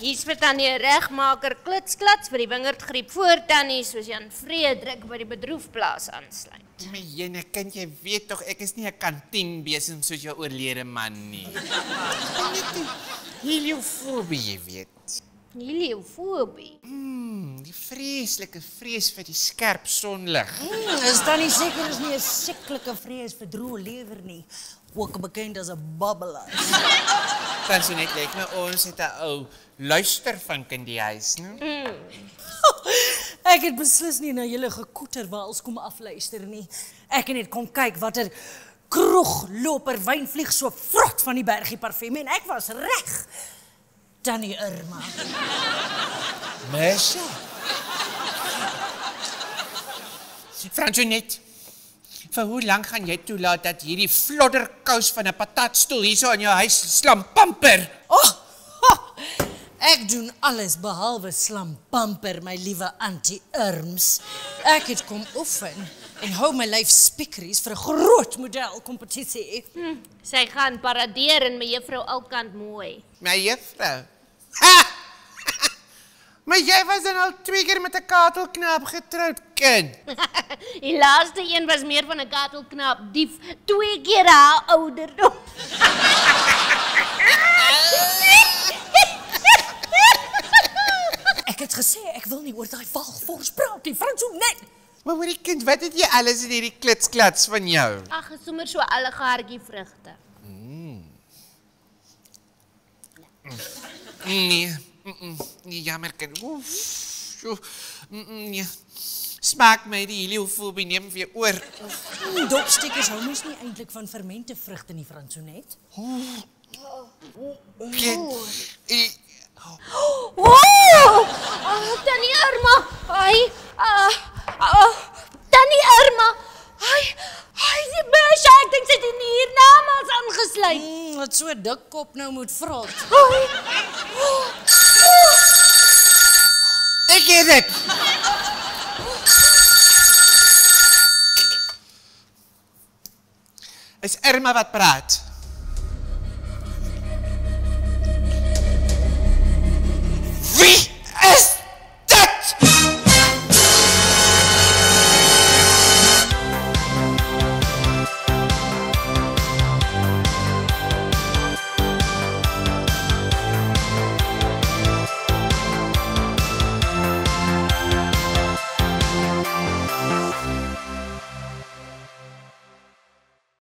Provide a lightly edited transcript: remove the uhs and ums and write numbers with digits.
Hier's vir Tannie regmaker klitsklats vir die wingerdgriep voor Tannie soos Jan Frederik by die bedroefplaas aansluit. My jene kind, jy weet toch, ek is nie 'n kantienbesem soos jou oorlede man nie. Net die heliofobie, jy weet. Heliofobie? Die vreeslike vrees vir die skerp sonlig. Is Tannie seker is nie 'n sieklike vrees vir droë lewer nie, ook bekend as 'n babbelaar. Franso net lyk my ons het 'n ou luistervink in die huis, né? Ek het beslis nie na julle gekoeterwaals kom afluister nie. Ek het net kom kyk watter kroegloper wyn vlieg so vrot van die bergie parfum en ek was reg. Tannie Irma. Mesha. Franso net. Vir hoe lank gaan jy toelaat dat hierdie flodderkous van 'n patatstoel hierso in jou huis slampamper? Ek doen alles behalwe slampamper, my liewe Auntie Irms. Ek het kom oefen en hou my lyf spikkeries vir 'n groot model kompetisie. Sy gaan paradeer en mevrou Alkant mooi. My juffrou. Ha! Maar jy was dan al 2 keer met 'n katelknaap getroud, kind. Die laaste een was meer van 'n katelknaap dief, 2 keer haar ouderdom. Ek het gesê ek wil nie oor daai walvors praat nie, Franso net. Maar hoorie kind, wat het jy alles in hierdie klitsklats van jou? Ag, sommer so allegaartjie vrugte. Nee, nee, jammer kind. Oef, nee. Smaak my die heliofobie neem weer oor. Dopstekers hou mens nie eintlik van fermente vrugte nie, Franso net. Kind, Tannie Irma. Tannie Irma. Die Mesha, ek dink sy het nie hiernamaals aangesluit. Wat so dik kop nou moet vrot. ek het dit. Is Irma wat praat?